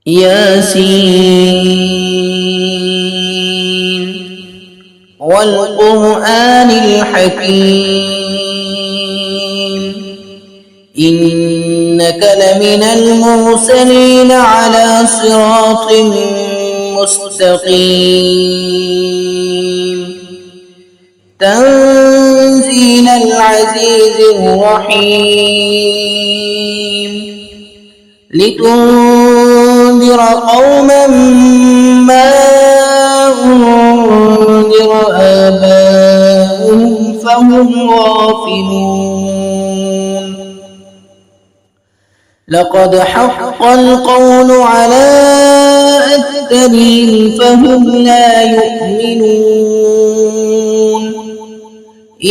ياسين والقرآن الحكيم إنك لمن المرسلين على صراط مستقيم تنزيل العزيز الرحيم لتنذر قوما ما أنذر آباؤهم فهم غافلون لقد حق القول على أكثرهم فهم لا يؤمنون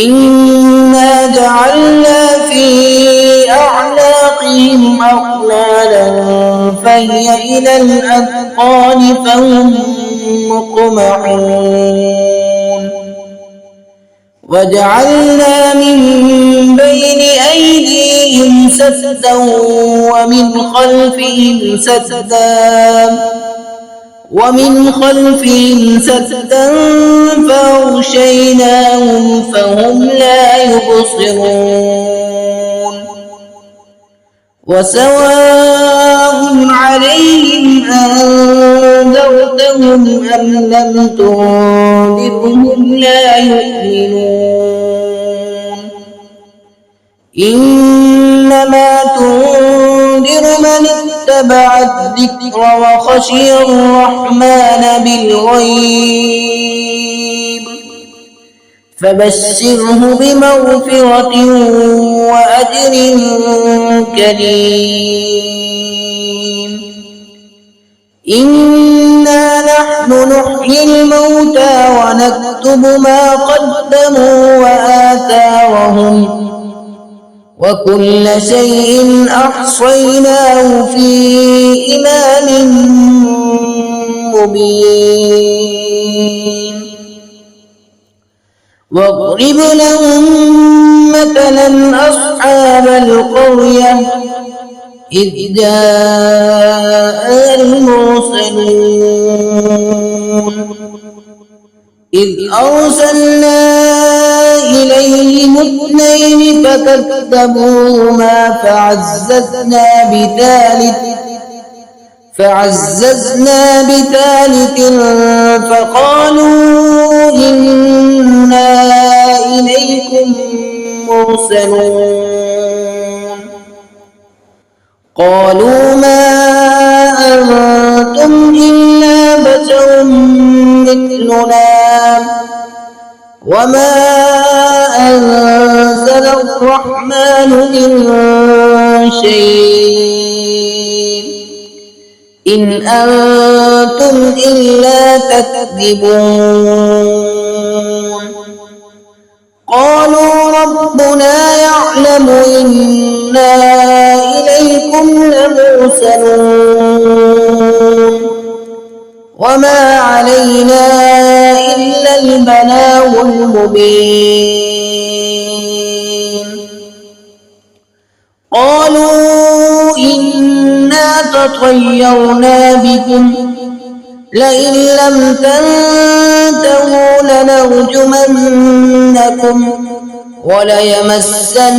إنا جعلنا في أعناقهم أغلالا فهي إلى الأذقان فهم مقمحون وجعلنا من بين أيديهم سدا ومن خلفهم سدا فأغشيناهم فهم لا يبصرون وسواء عليهم أنذرتهم أم لم تنذرهم لا يؤمنون إنما تنذر من اتبع الذكر وخشي الرحمن بالغيب فبشره بمغفرة وأجر كريم إنا نحن نحيي الموتى ونكتب ما قدموا وآثارهم وكل شيء أحصيناه في إمام مبين واضرب لهم مثلا أصحاب القرية إذ جاء المرسلون إذ أرسلنا إليهم اثنين فكذبوهما فعززنا بثالث فقالوا إنا إليكم مرسلون قالوا ما أنتم إلا بشر مثلنا وما أنزل الرحمن من شيء إن أنتم إلا تكذبون قالوا ربنا يعلم إنا إليكم لمرسلون وما علينا إلا البلاغ المبين قالوا إنا تطيرنا بكم لئن لم تنتهوا لنرجمنكم وليمسنكم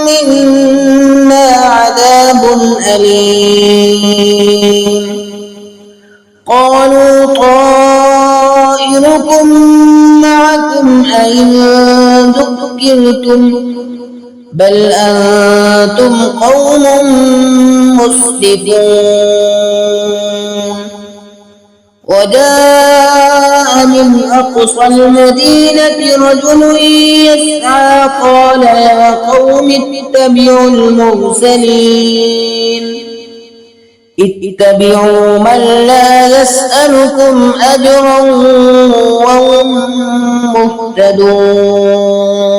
منا عذاب أليم قالوا طائركم معكم أئن ذكرتم بل أنتم قوم مسرفون وجاء من أقصى المدينة رجل يسعى قال يا قوم اتبعوا المرسلين اتبعوا من لا يسألكم أجرا وهم مهتدون